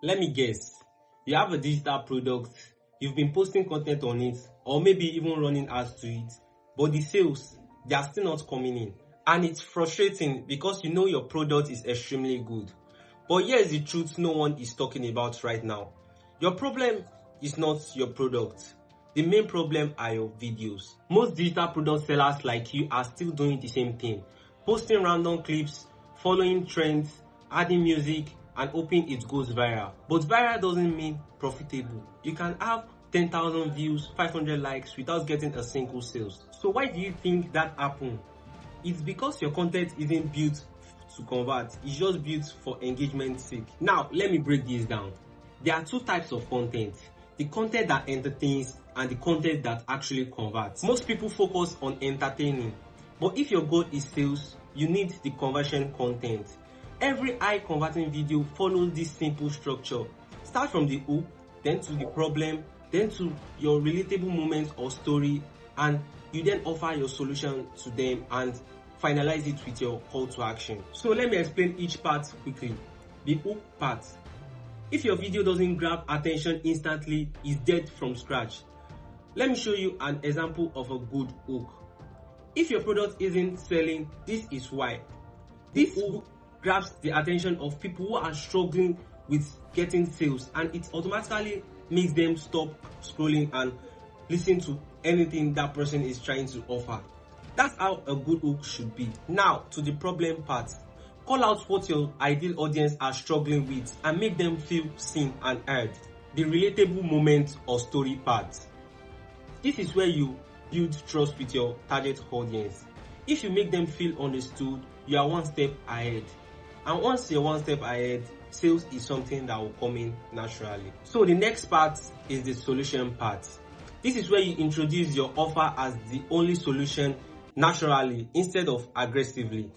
Let me guess. You have a digital product, you've been posting content on it, or maybe even running ads to it, but the sales, they are still not coming in. And it's frustrating because you know your product is extremely good. But here's the truth no one is talking about right now. Your problem is not your product. The main problem are your videos. Most digital product sellers like you are still doing the same thing. Posting random clips, following trends, adding music, and hoping it goes viral. But viral doesn't mean profitable. You can have 10,000 views, 500 likes without getting a single sales. So why do you think that happened? It's because your content isn't built to convert. It's just built for engagement's sake. Now, let me break this down. There are two types of content. The content that entertains and the content that actually converts. Most people focus on entertaining. But if your goal is sales, you need the conversion content. Every high converting video follows this simple structure. Start from the hook, then to the problem, then to your relatable moments or story, and you then offer your solution to them and finalize it with your call to action. So let me explain each part quickly. The hook part. If your video doesn't grab attention instantly, it's dead from scratch. Let me show you an example of a good hook. If your product isn't selling, this is why. This hook grabs the attention of people who are struggling with getting sales, and it automatically makes them stop scrolling and listen to anything that person is trying to offer. That's how a good hook should be. Now to the problem part. Call out what your ideal audience are struggling with and make them feel seen and heard. The relatable moment or story part. This is where you build trust with your target audience. If you make them feel understood, you are one step ahead. And once you're one step ahead, sales is something that will come in naturally. So the next part is the solution part. This is where you introduce your offer as the only solution naturally instead of aggressively.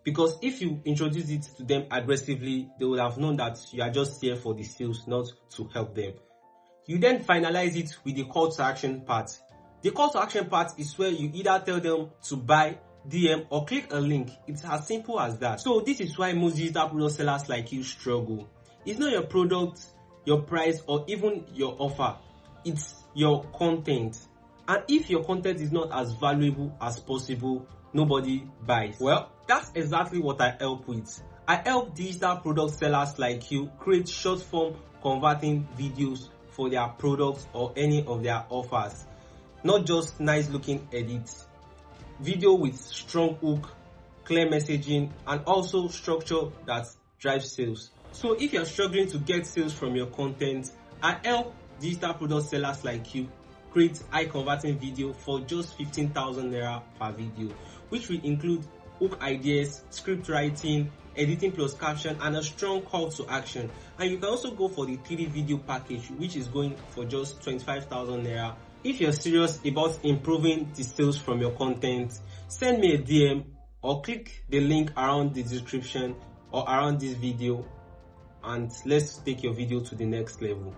Because if you introduce it to them aggressively, they would have known that you are just here for the sales, not to help them. You then finalize it with the call to action part. The call to action part is where you either tell them to buy, DM, or click a link. It's as simple as that. So this is why most digital product sellers like you struggle. It's not your product, your price, or even your offer. It's your content. And if your content is not as valuable as possible, nobody buys. Well, that's exactly what I help with. I help digital product sellers like you create short form converting videos for their products or any of their offers. Not just nice looking edits. Video with strong hook, clear messaging, and also structure that drives sales. So if you're struggling to get sales from your content, I help digital product sellers like you create high converting video for just 15,000 naira per video, which will include hook ideas, script writing, editing plus caption, and a strong call to action. And you can also go for the 3D video package, which is going for just 25,000 naira. If you're serious about improving the sales from your content, send me a DM or click the link around the description or around this video, and let's take your video to the next level.